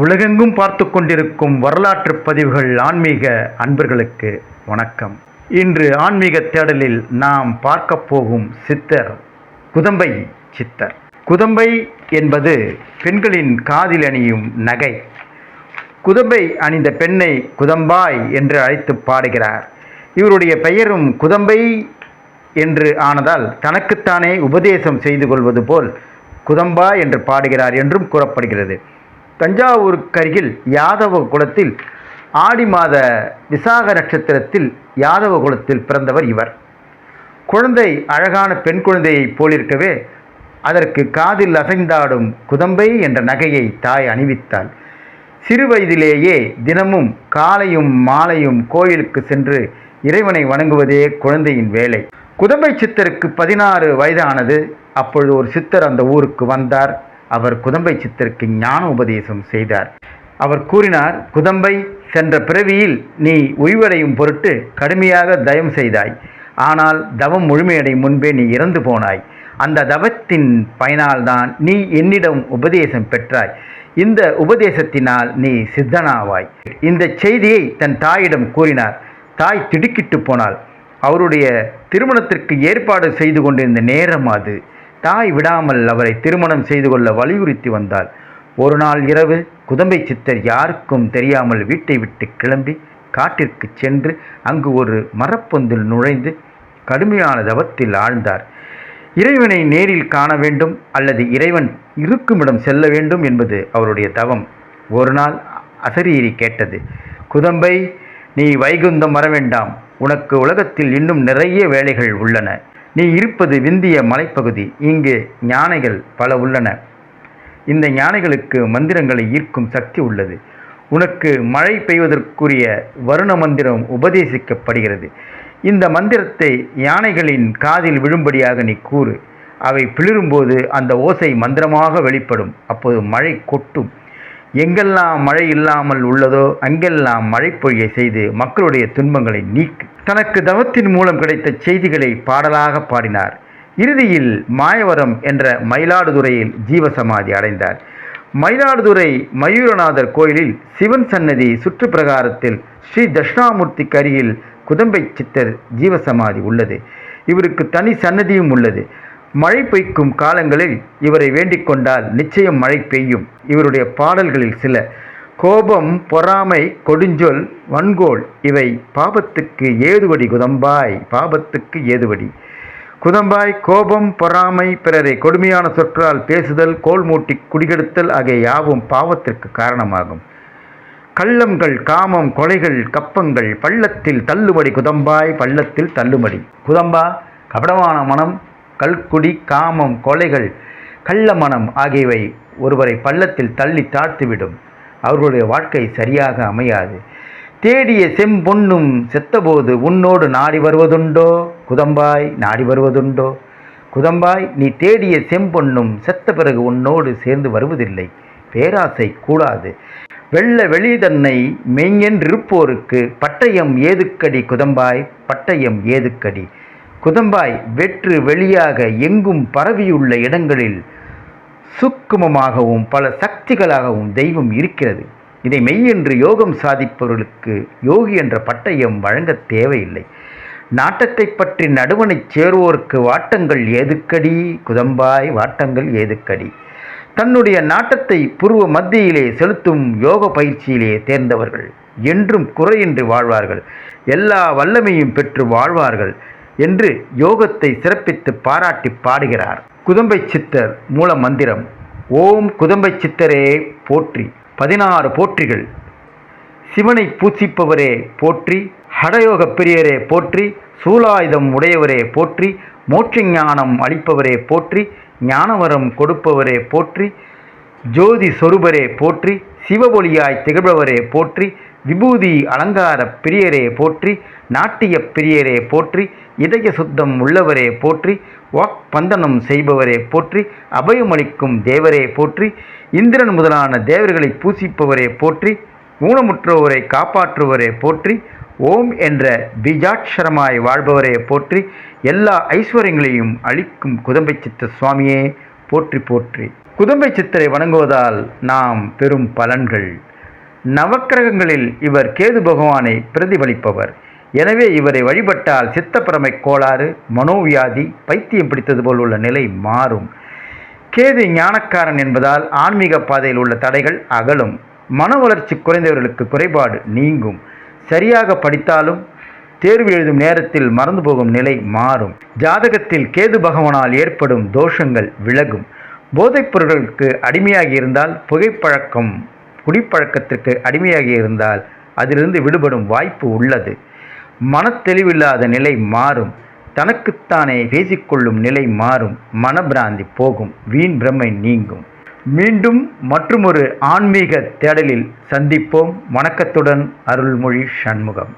உலகெங்கும் பார்த்து கொண்டிருக்கும் வரலாற்று பதிவுகள் ஆன்மீக அன்பர்களுக்கு வணக்கம். இன்று ஆன்மீக தேடலில் நாம் பார்க்க போகும் சித்தர் குதம்பை சித்தர். குதம்பை என்பது பெண்களின் காதில் அணியும் நகை. குதம்பை அணிந்த பெண்ணை குதம்பாய் என்று அழைத்து பாடுகிறார். இவருடைய பெயரும் குதம்பை என்று ஆனதால் தனக்குத்தானே உபதேசம் செய்து கொள்வது போல் குதம்பா என்று பாடுகிறார் என்றும் கூறப்படுகிறது. தஞ்சாவூருக்கு அருகில் யாதவ குலத்தில் ஆடி மாத விசாக நட்சத்திரத்தில் யாதவ குலத்தில் பிறந்தவர் இவர். குழந்தை அழகான பெண் குழந்தையைப் போலிருக்கவே அதற்கு காதில் அசைந்தாடும் குதம்பை என்ற நகையை தாய் அணிவித்தாள். சிறு வயதிலேயே தினமும் காலையும் மாலையும் கோயிலுக்கு சென்று இறைவனை வணங்குவதே குழந்தையின் வேலை. குதம்பை சித்தருக்கு 16 வயதானது. அப்பொழுது ஒரு சித்தர் அந்த ஊருக்கு வந்தார். அவர் குதம்பை சித்தருக்கு ஞான உபதேசம் செய்தார். அவர் கூறினார், குதம்பை, சென்ற பிறவியில் நீ உய்வடையும் பொருட்டு கடுமையாக தவம் செய்தாய். ஆனால் தவம் முழுமையடையும் முன்பே நீ இறந்து போனாய். அந்த தவத்தின் பயனால்தான் நீ என்னிடம் உபதேசம் பெற்றாய். இந்த உபதேசத்தினால் நீ சித்தனாவாய். இந்த செய்தியை தன் தாயிடம் கூறினார். தாய் திடுக்கிட்டு போனாள். அவருடைய திருமணத்திற்கு ஏற்பாடு செய்து கொண்டிருந்த நேரம் அது. தாய் விடாமல் அவரை திருமணம் செய்து கொள்ள வலியுறுத்தி வந்தாள். ஒரு நாள் இரவு குதம்பை சித்தர் யாருக்கும் தெரியாமல் வீட்டை விட்டு கிளம்பி காட்டிற்கு சென்று அங்கு ஒரு மரப்பொந்தில் நுழைந்து கடுமையான தவத்தில் ஆழ்ந்தார். இறைவனை நேரில் காண வேண்டும் அல்லது இறைவன் இருக்குமிடம் செல்ல வேண்டும் என்பது அவருடைய தவம். ஒரு நாள் அசரீரி கேட்டது, குதம்பை, நீ வைகுந்தம் வர வேண்டாம். உனக்கு உலகத்தில் இன்னும் நிறைய வேலைகள் உள்ளன. நீ இருப்பது விந்திய மலைப்பகுதி. இங்கு ஞானிகள் பல உள்ளன. இந்த ஞானிகளுக்கு மந்திரங்களை ஈர்க்கும் சக்தி உள்ளது. உனக்கு மழை பெய்வதற்குரிய வருண மந்திரம் உபதேசிக்கப்படுகிறது. இந்த மந்திரத்தை யானைகளின் காதில் விழும்படியாக நீ கூறு. அவை பிளிரும்போது அந்த ஓசை மந்திரமாக வெளிப்படும். அப்போது மழை கொட்டும். எங்கெல்லாம் மழை இல்லாமல் உள்ளதோ அங்கெல்லாம் மழை பொழியை செய்து மக்களுடைய துன்பங்களை நீக்கு. தனக்கு தவத்தின் மூலம் கிடைத்த செய்திகளை பாடலாக பாடினார். இறுதியில் மாயவரம் என்ற மயிலாடுதுறையில் ஜீவசமாதி அடைந்தார். மயிலாடுதுறை மயூரநாதர் கோயிலில் சிவன் சன்னதி சுற்றுப்பிரகாரத்தில் ஸ்ரீ தட்சிணாமூர்த்திக்கு அருகில் குதம்பை சித்தர் ஜீவசமாதி உள்ளது. இவருக்கு தனி சன்னதியும் உள்ளது. மழை பெய்க்கும் காலங்களில் இவரை வேண்டிக் கொண்டால் நிச்சயம் மழை பெய்யும். இவருடைய பாடல்களில் சில: கோபம், பொறாமை, கொடுஞ்சொல், வன்கோல் இவை பாபத்துக்கு ஏதுவடி குதம்பாய், பாபத்துக்கு ஏதுவடி குதம்பாய். கோபம், பொறாமை, பிறரை கொடுமையான சொற்களால் பேசுதல், கோல் மூட்டி குடிகெடுத்தல் ஆகிய யாவும் பாவத்திற்கு காரணமாகும். கள்ளங்கள், காமம், கொலைகள், கப்பங்கள் பள்ளத்தில் தள்ளுமடி குதம்பாய், பள்ளத்தில் தள்ளுமடி குதம்பா. கபடமான மனம், கல்குடி, காமம், கொலைகள், கள்ள மனம் ஆகியவை ஒருவரை பள்ளத்தில் தள்ளி தாழ்த்திவிடும். அவர்களுடைய வாழ்க்கை சரியாக அமையாது. தேடிய செம்பொன்னும் செத்தபோது உன்னோடு நாடி வருவதுண்டோ குதம்பாய், நாடி வருவதுண்டோ குதம்பாய். நீ தேடிய செம்பொன்னும் செத்த பிறகு உன்னோடு சேர்ந்து வருவதில்லை. பேராசை கூடாது. வெள்ள வெளிதன்னை மெய்யென்றிருப்போருக்கு பட்டயம் ஏதுக்கடி குதம்பாய், பட்டயம் ஏதுக்கடி குதம்பாய். வெற்று வெளியாக எங்கும் பரவியுள்ள இடங்களில் சூக்குமமாகவும் பல சக்திகளாகவும் தெய்வம் இருக்கிறது. இதை மெய்யென்று யோகம் சாதிப்பவர்களுக்கு யோகி என்ற பட்டயம் வழங்க தேவையில்லை. நாட்டத்தை பற்றி நடுவனை சேருவோருக்கு வாட்டங்கள் ஏதுக்கடி குதம்பாய், வாட்டங்கள் ஏதுக்கடி. தன்னுடைய நாட்டத்தை புருவ மத்தியிலே செலுத்தும் யோக பயிற்சியிலே தேர்ந்தவர்கள் என்றும் குறையின்றி வாழ்வார்கள், எல்லா வல்லமையும் பெற்று வாழ்வார்கள் என்று யோகத்தை சிறப்பித்து பாராட்டி பாடுகிறார். குதம்பை சித்தர் மூல மந்திரம்: ஓம் குதம்பை சித்தரே போற்றி. 16 போற்றிகள். சிவனை பூசிப்பவரே போற்றி, ஹடயோக பிரியரே போற்றி, சூலாயுதம் உடையவரே போற்றி, மோட்ச ஞானம் அளிப்பவரே போற்றி, ஞானவரம் கொடுப்பவரே போற்றி, ஜோதி சொரூபரே போற்றி, சிவபொலியாய் திகழ்பவரே போற்றி, விபூதி அலங்கார பிரியரே போற்றி, நாட்டிய பிரியரே போற்றி, இதய சுத்தம் உள்ளவரே போற்றி, வாக் பந்தனம் செய்பவரே போற்றி, அபயமளிக்கும் தேவரே போற்றி, இந்திரன் முதலான தேவர்களை பூசிப்பவரே போற்றி, ஊனமுற்றோரை காப்பாற்றுவரே போற்றி, ஓம் என்ற பீஜாட்சரமாய் வாழ்பவரே போற்றி, எல்லா ஐஸ்வர்யங்களையும் அளிக்கும் குதம்பை சித்த சுவாமியே போற்றி போற்றி. குதம்பை சித்தரை வணங்குவதால் நாம் பெறும் பலன்கள். நவக்கிரகங்களில் இவர் கேது பகவானை பிரதிபலிப்பவர். எனவே இவரை வழிபட்டால் சித்தப்பிரமை கோளாறு, மனோவியாதி, பைத்தியம் பிடித்தது போல் உள்ள நிலை மாறும். கேது ஞானக்காரன் என்பதால் ஆன்மீக பாதையில் உள்ள தடைகள் அகலும். மன வளர்ச்சி குறைந்தவர்களுக்கு குறைபாடு நீங்கும். சரியாக படித்தாலும் தேர்வு எழுதும் நேரத்தில் மறந்து போகும் நிலை மாறும். ஜாதகத்தில் கேது பகவானால் ஏற்படும் தோஷங்கள் விலகும். போதைப் பொருட்களுக்கு அடிமையாகி இருந்தால், புகைப்பழக்கம், குடிப்பழக்கத்திற்கு அடிமையாகி இருந்தால் அதிலிருந்து விடுபடும் வாய்ப்பு உள்ளது. மனத்தெளிவில்லாத நிலை மாறும். தனக்குத்தானே பேசிக்கொள்ளும் நிலை மாறும். மனப்பிராந்தி போகும். வீண் பிரமை நீங்கும். மீண்டும் மற்றுமொரு ஆன்மீக தேடலில் சந்திப்போம். வணக்கத்துடன் அருள்மொழி சண்முகம்.